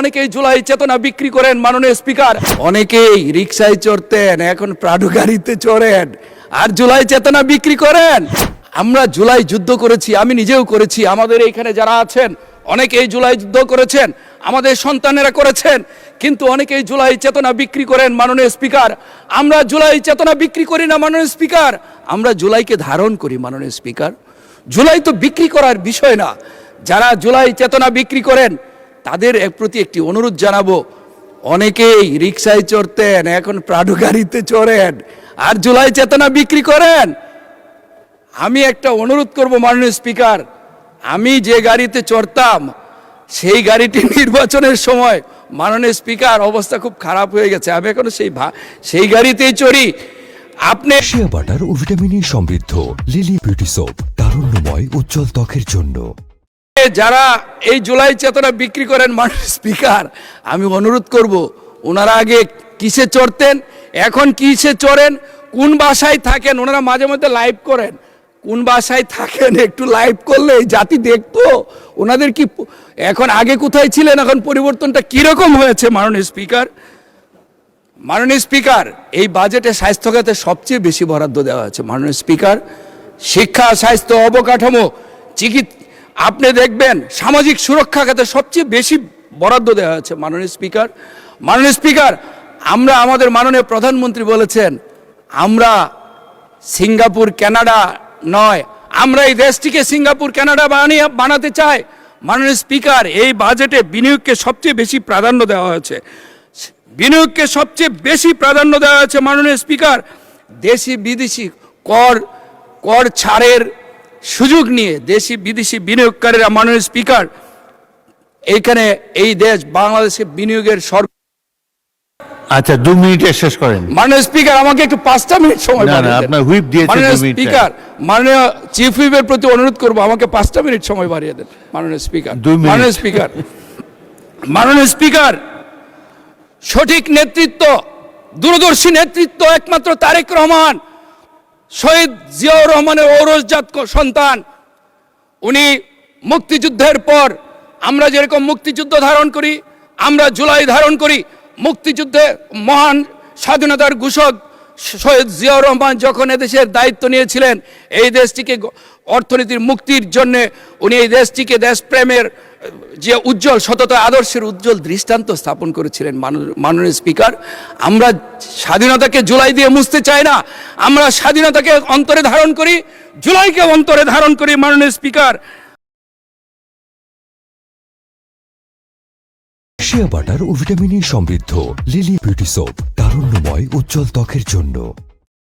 অনেকেই জুলাই চেতনা বিক্রি করেন মাননীয় স্পিকার। অনেকেই রিকশায় চড়তেন, এখন প্রাডো গাড়িতে চড়েন আর জুলাই চেতনা বিক্রি করেন। আমরা জুলাই যুদ্ধ করেছি, আমি নিজেও করেছি। আমাদের এইখানে যারা আছেন অনেকেই জুলাই যুদ্ধ করেছেন, আমাদের সন্তানেরা করেছেন, কিন্তু অনেকেই জুলাই চেতনা বিক্রি করেন মাননীয় স্পিকার। আমরা জুলাই চেতনা বিক্রি করি না মাননীয় স্পিকার, আমরা জুলাইকে ধারণ করি মাননীয় স্পিকার। জুলাই তো বিক্রি করার বিষয় না। যারা জুলাই চেতনা বিক্রি করেন তাদের প্রতি একটি অনুরোধ জানাবো, অনেকেই রিকশায় চড়তেন, এখন প্রাডো গাড়িতে চড়েন আর জুলাই চেতনা বিক্রি করেন। আমি একটা অনুরোধ করব মাননীয় স্পিকার, আমি যে গাড়িতে চড়তাম সেই গাড়িটি নির্বাচনের সময় মাননীয় স্পিকার অবস্থা খুব খারাপ হয়ে গেছে, আমি এখন সেই গাড়িতেই চড়ি। আপনি শিয়া বাটার ও ভিটামিন ই সমৃদ্ধ লিলি বিউটি সোপ, তারুণ্যময় উজ্জ্বল ত্বকের জন্য। যারা এই জুলাই চেতনা বিক্রি করেন মাননীয় স্পিকার, আমি অনুরোধ করব, ওনারা আগে কিসে চড়তেন, এখন কিসে চড়েন, কোন বাসায় থাকেন, ওনারা মাঝে মধ্যে লাইভ করেন, কোন বাসায় থাকেন একটু লাইভ করলে এই জাতি দেখতো ওনাদের কি এখন আগে কোথায় ছিলেন, এখন পরিবর্তনটা কিরকম হয়েছে। মাননীয় স্পিকার, মাননীয় স্পিকার, এই বাজেটে স্বাস্থ্য খাতে সবচেয়ে বেশি বরাদ্দ দেওয়া হয়েছে মাননীয় স্পিকার। শিক্ষা, স্বাস্থ্য, অবকাঠামো, চিকিৎসা, আপনি দেখবেন সামাজিক সুরক্ষা খাতে সবচেয়ে বেশি বরাদ্দ দেওয়া হয়েছে মাননীয় স্পিকার। মাননীয় স্পিকার, আমরা আমাদের মাননীয় প্রধানমন্ত্রী বলেছেন আমরা সিঙ্গাপুর কানাডা নয়, আমরা এই দেশটিকে সিঙ্গাপুর কানাডা বানাতে চাই। মাননীয় স্পিকার, এই বাজেটে বিনিয়োগকে সবচেয়ে বেশি প্রাধান্য দেওয়া হয়েছে, বিনিয়োগকে সবচেয়ে বেশি প্রাধান্য দেওয়া হয়েছে মাননীয় স্পিকার। দেশি বিদেশি কর ছাড়ের সুযোগ নিয়ে দেশি বিদেশি বিনিয়োগকারীরা মাননীয় স্পিকার এইখানে এই দেশ বাংলাদেশে বিনিয়োগের আচ্ছা 2 মিনিটে শেষ করেন মাননীয় স্পিকার, আমাকে একটু 5টা মিনিট সময় বাড়িয়ে দেন। আপনার হুইপ দিয়েছে 2 মাননীয় মিনিট। স্পিকার, মাননীয় চিফ হুইপের প্রতি অনুরোধ করব, আমাকে 5টা মিনিট সময় বাড়িয়ে দেন মাননীয় স্পিকার। 2 মিনিট। মাননীয় স্পিকার, মাননীয় স্পিকার, সঠিক নেতৃত্ব, দূরদর্শী নেতৃত্ব একমাত্র তারেক রহমান, শহীদ জিয়াউর রহমানের ঔরসজাত সন্তান। উনি মুক্তিযুদ্ধের পর আমরা যেরকম মুক্তিযুদ্ধ ধারণ করি, আমরা জুলাই ধারণ করি। মুক্তিযুদ্ধে মহান স্বাধীনতার ঘোষক শহীদ জিয়াউর রহমান যখন এদেশের দায়িত্ব নিয়েছিলেন, এই দেশটিকে অর্থনীতির মুক্তির জন্য উনি এই দেশটিকে দেশপ্রেমের যে উজ্জ্বল সততা আদর্শের উজ্জ্বল দৃষ্টান্ত স্থাপন করেছিলেন মাননীয় স্পিকার। আমরা স্বাধীনতাকে জুলাই দিয়ে মুছতে চাই না, আমরা স্বাধীনতাকে অন্তরে ধারণ করি, জুলাইকে অন্তরে ধারণ করি মাননীয় স্পিকার। শিয়া বাটার ও ভিটামিন ই সমৃদ্ধ লিলি বিউটি সোপ, তারুণ্যময় উজ্জ্বল ত্বকের জন্য।